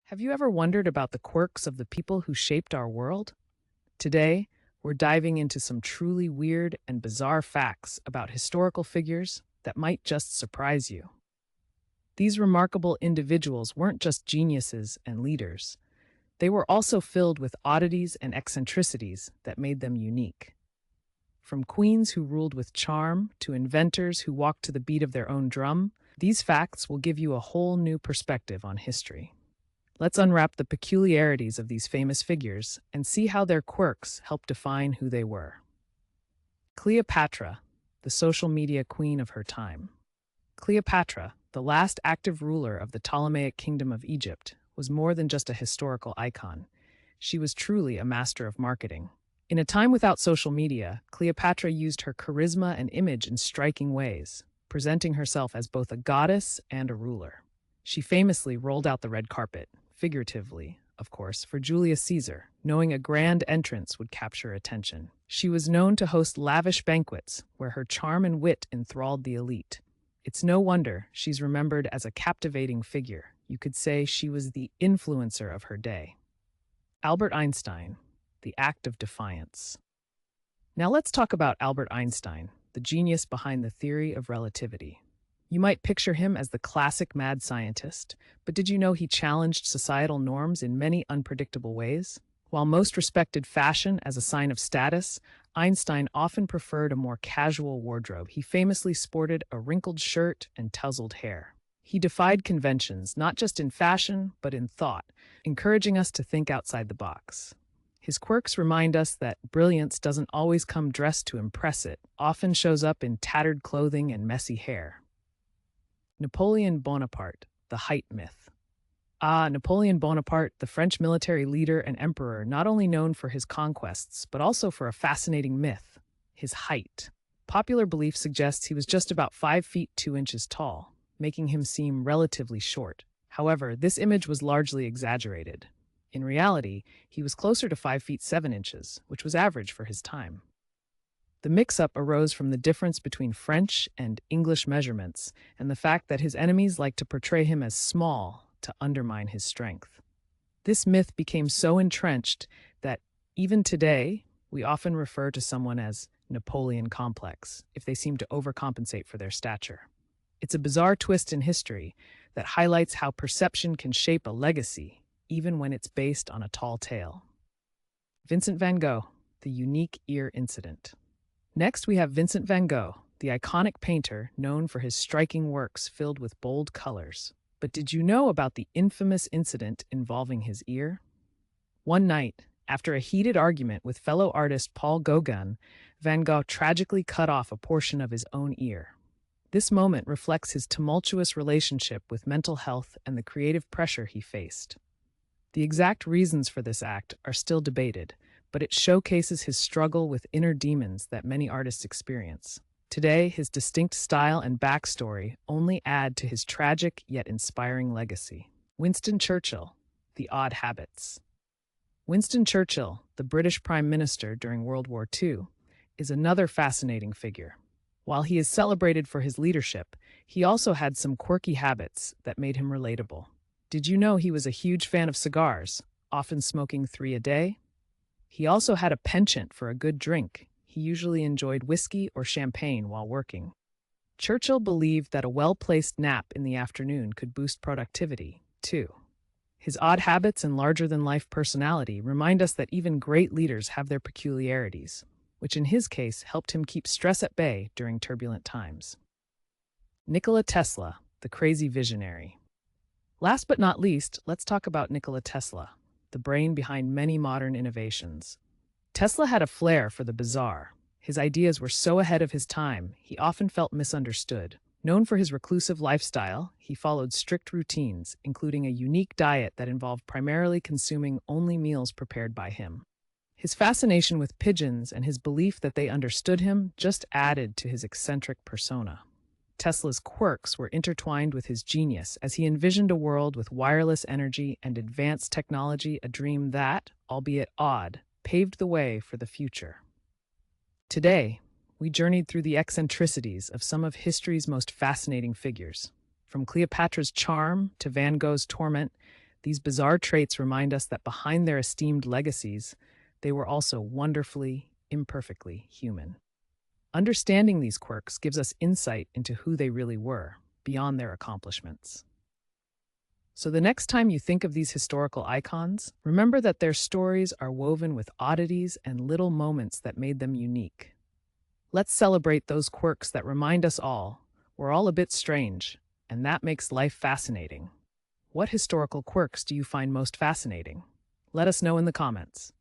Have you ever wondered about the quirks of the people who shaped our world? Today, we're diving into some truly weird and bizarre facts about historical figures that might just surprise you. These remarkable individuals weren't just geniuses and leaders, they were also filled with oddities and eccentricities that made them unique. From queens who ruled with charm to inventors who walked to the beat of their own drum, these facts will give you a whole new perspective on history. Let's unwrap the peculiarities of these famous figures and see how their quirks help define who they were. Cleopatra, the social media queen of her time. Cleopatra, the last active ruler of the Ptolemaic kingdom of Egypt, was more than just a historical icon. She was truly a master of marketing. In a time without social media, Cleopatra used her charisma and image in striking ways, presenting herself as both a goddess and a ruler. She famously rolled out the red carpet, figuratively, of course, for Julius Caesar, knowing a grand entrance would capture attention. She was known to host lavish banquets where her charm and wit enthralled the elite. It's no wonder she's remembered as a captivating figure. You could say she was the influencer of her day. Albert Einstein, the act of defiance. Now let's talk about Albert Einstein, the genius behind the theory of relativity. You might picture him as the classic mad scientist, but did you know he challenged societal norms in many unpredictable ways? While most respected fashion as a sign of status, Einstein often preferred a more casual wardrobe. He famously sported a wrinkled shirt and tousled hair. He defied conventions, not just in fashion, but in thought, encouraging us to think outside the box. His quirks remind us that brilliance doesn't always come dressed to impress, it often shows up in tattered clothing and messy hair. Napoleon Bonaparte, the height myth. Napoleon Bonaparte, the French military leader and emperor, not only known for his conquests, but also for a fascinating myth, his height. Popular belief suggests he was just about 5 feet 2 inches tall, making him seem relatively short. However, this image was largely exaggerated. In reality, he was closer to 5 feet 7 inches, which was average for his time. The mix-up arose from the difference between French and English measurements and the fact that his enemies liked to portray him as small to undermine his strength. This myth became so entrenched that even today, we often refer to someone as Napoleon complex if they seem to overcompensate for their stature. It's a bizarre twist in history that highlights how perception can shape a legacy, even when it's based on a tall tale. Vincent van Gogh, the unique ear incident. Next, we have Vincent van Gogh, the iconic painter known for his striking works filled with bold colors. But did you know about the infamous incident involving his ear? One night, after a heated argument with fellow artist Paul Gauguin, Van Gogh tragically cut off a portion of his own ear. This moment reflects his tumultuous relationship with mental health and the creative pressure he faced. The exact reasons for this act are still debated, but it showcases his struggle with inner demons that many artists experience. Today, his distinct style and backstory only add to his tragic yet inspiring legacy. Winston Churchill, the odd habits. Winston Churchill, the British Prime Minister during World War II, is another fascinating figure. While he is celebrated for his leadership, he also had some quirky habits that made him relatable. Did you know he was a huge fan of cigars, often smoking 3 a day? He also had a penchant for a good drink. He usually enjoyed whiskey or champagne while working. Churchill believed that a well-placed nap in the afternoon could boost productivity, too. His odd habits and larger-than-life personality remind us that even great leaders have their peculiarities, which in his case helped him keep stress at bay during turbulent times. Nikola Tesla, the crazy visionary. Last but not least, let's talk about Nikola Tesla, the brain behind many modern innovations. Tesla had a flair for the bizarre. His ideas were so ahead of his time, he often felt misunderstood. Known for his reclusive lifestyle, he followed strict routines, including a unique diet that involved primarily consuming only meals prepared by him. His fascination with pigeons and his belief that they understood him just added to his eccentric persona. Tesla's quirks were intertwined with his genius as he envisioned a world with wireless energy and advanced technology, a dream that, albeit odd, paved the way for the future. Today, we journeyed through the eccentricities of some of history's most fascinating figures. From Cleopatra's charm to Van Gogh's torment, These bizarre traits remind us that behind their esteemed legacies, they were also wonderfully, imperfectly human. Understanding these quirks gives us insight into who they really were, beyond their accomplishments. So the next time you think of these historical icons, remember that their stories are woven with oddities and little moments that made them unique. Let's celebrate those quirks that remind us all we're all a bit strange, and that makes life fascinating. What historical quirks do you find most fascinating? Let us know in the comments.